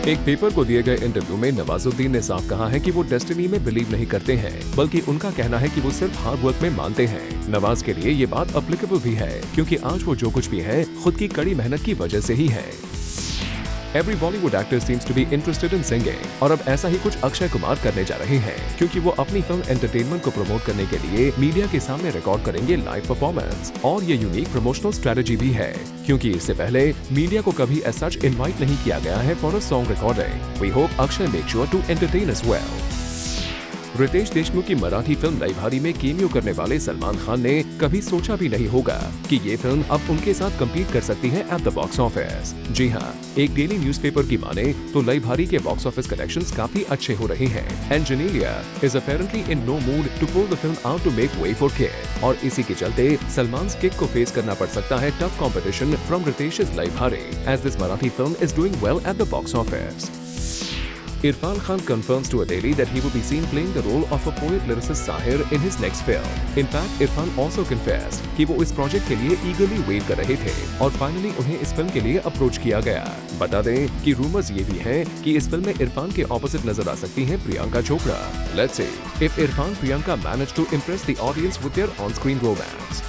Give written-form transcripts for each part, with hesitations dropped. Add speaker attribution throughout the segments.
Speaker 1: एक पेपर को दिए गए इंटरव्यू में नवाजुद्दीन ने साफ कहा है कि वो डेस्टिनी में बिलीव नहीं करते हैं, बल्कि उनका कहना है कि वो सिर्फ हार्ड वर्क में मानते हैं। नवाज के लिए ये बात अप्लीकेबल भी है, क्योंकि आज वो जो कुछ भी है खुद की कड़ी मेहनत की वजह से ही है। Every Bollywood actor seems to be interested in singing, और अब ऐसा ही कुछ अक्षय कुमार करने जा रहे हैं, क्योंकि वो अपनी फिल्म एंटरटेनमेंट को प्रमोट करने के लिए मीडिया के सामने रिकॉर्ड करेंगे लाइव परफॉर्मेंस। और ये यूनिक प्रमोशनल स्ट्रेटजी भी है, क्योंकि इससे पहले मीडिया को कभी एज सच इनवाइट नहीं किया गया है for a song recording. We hope Akshay make sure to entertain us well. Riteish Deshmukh की मराठी फिल्म लाइभारी में केमियो करने वाले सलमान खान ने कभी सोचा भी नहीं होगा कि ये फिल्म अब उनके साथ कम्पीट कर सकती है एट द बॉक्स ऑफिस। जी हाँ, एक डेली न्यूज़पेपर की माने तो लाइभारी के बॉक्स ऑफिस कलेक्शंस काफी अच्छे हो रहे हैं and Genelia is apparently in no mood to pull the film out to make way for Kick, और इसी के चलते सलमान किक को फेस करना पड़ सकता है tough competition from रितेश's लाइभारी as this Marathi film is doing well at the box office. Irfan Khan confirms to a daily that he will be seen playing the role of a poet lyricist Sahir in his next film. In fact, Irfan also confessed कि वो इस project के लिए eagerly wait कर रहे थे और finally उन्हें इस फिल्म के लिए अप्रोच किया गया। बता दें कि रूमर्स ये भी हैं कि इस फिल्म में इरफान के ऑपोजिट नजर आ सकती हैं Priyanka Chopra. Let's see if Irfan Priyanka manage to impress the audience with their on-screen romance.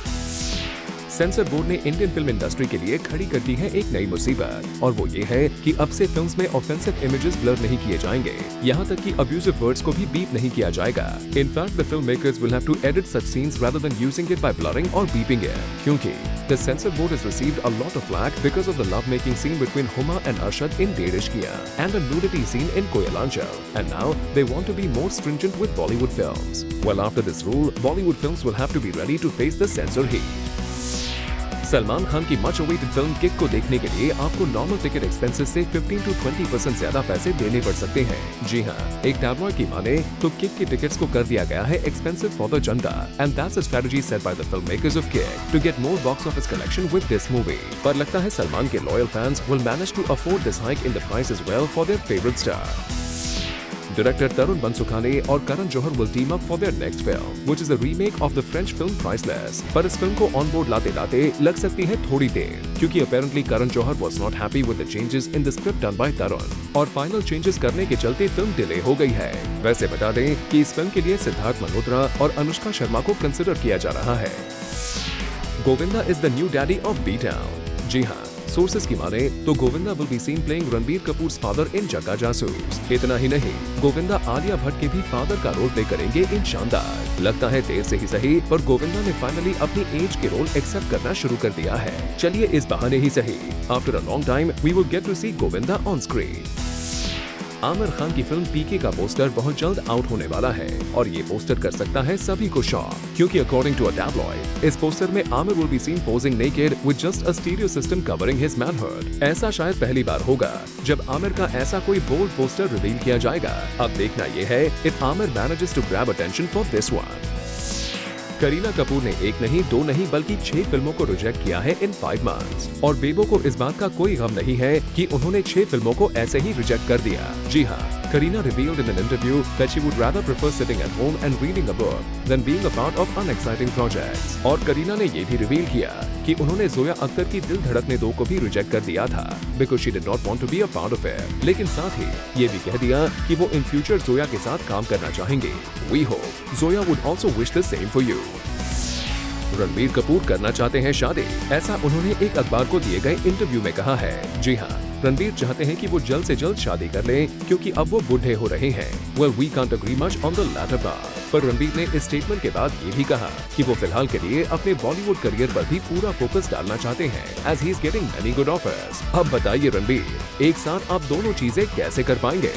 Speaker 1: Sensor board ने इंडियन फिल्म इंडस्ट्री के लिए खड़ी कर दी है एक नई मुसीबत, और वो ये है कि अब से फिल्म्स में ऑफेंसिव इमेजेस ब्लर नहीं किए जाएंगे, यहाँ तक कि अब्यूजिव वर्ड्स को भी बीप नहीं किया जाएगा। In fact the film makers will have to edit such scenes rather than using it by blurring और बीपिंग इट, क्योंकि the censor board has received a lot of flack because of the love-making scene between Huma and Arshad in Ded Ishqiya and the nudity scene in Koyalanchal, and now they want to be more stringent with Bollywood films. Well, after this rule, Bollywood films will have to be ready to face the censor heat. Salman Khan की much awaited film kick को देखने के लिए आपको normal ticket expenses से 15 to 20% ज्यादा पैसे देने पड़ सकते हैं। जी हाँ, एक टैबलॉइड की माने तो किक की टिकट्स को कर दिया गया है एक्सपेंसिव फॉर द जनता, and that's a strategy set by the film makers of Kick to get more box office collection with this movie. पर लगता है सलमान के loyal fans will manage to afford this hike in the price as well for their favourite star. Director Tarun Bansukane और Karan Johar will team up for their next film, which is a remake of the French film Priceless. पर इस film को on board लाते-लाते लग सकती है थोड़ी देर, क्योंकि apparently Karan Johar was not happy with the changes in the script done by Tarun, और final changes करने के चलते फिल्म डिले हो गई है। वैसे बता दें कि इस फिल्म के लिए सिद्धार्थ मल्होत्रा और अनुष्का शर्मा को कंसिडर किया जा रहा है। Govinda is the new daddy of B town. जी हाँ, सोर्सेस की माने तो Govinda will be seen playing Ranbir Kapoor's father in Jagga Jasoos. इतना ही नहीं, गोविंदा आलिया भट्ट के भी फादर का रोल प्ले करेंगे इन शानदार। लगता है देर से ही सही, पर गोविंदा ने फाइनली अपनी एज के रोल एक्सेप्ट करना शुरू कर दिया है। चलिए इस बहाने ही सही, after a long time we will get to see Govinda on screen. Aamir Khan की फिल्म पीके का पोस्टर बहुत जल्द आउट होने वाला है, और ये पोस्टर कर सकता है सभी को शॉक, क्योंकि अकॉर्डिंग टू अ टैबलॉइड इस पोस्टर में Aamir will be scene posing naked with just a stereo system covering his manhood. ऐसा शायद पहली बार होगा जब आमिर का ऐसा कोई बोल्ड पोस्टर रिवील किया जाएगा। अब देखना यह है if Aamir manages to grab attention for this one. Kareena Kapoor ने एक नहीं, दो नहीं, बल्कि 6 फिल्मों को रिजेक्ट किया है इन 5 मंथ्स, और बेबो को इस बात का कोई गम नहीं है कि उन्होंने 6 फिल्मों को ऐसे ही रिजेक्ट कर दिया। जी हाँ, Kareena revealed in an interview that she would rather prefer sitting at home and reading a book than being a part of unexciting projects. और करीना ने ये भी रिवील किया कि उन्होंने जोया अख्तर की दिल धड़कने 2 को भी रिजेक्ट कर दिया था because she did not want to be a part of it. लेकिन साथ ही ये भी कह दिया कि वो इन फ्यूचर जोया के साथ काम करना चाहेंगे। We hope Zoya would also wish the same for you. Ranbir Kapoor करना चाहते हैं शादी, ऐसा उन्होंने एक अखबार को दिए गए इंटरव्यू में कहा है। जी हाँ, रणबीर चाहते हैं कि वो जल्द से जल्द शादी कर लें, क्योंकि अब वो बूढ़े हो रहे हैं। Well, we can't agree much on the latter part. पर रणबीर ने इस स्टेटमेंट के बाद ये भी कहा कि वो फिलहाल के लिए अपने बॉलीवुड करियर पर भी पूरा फोकस डालना चाहते हैं, as he is getting many good offers. अब बताइए रणबीर, एक साथ आप दोनों चीजें कैसे कर पाएंगे?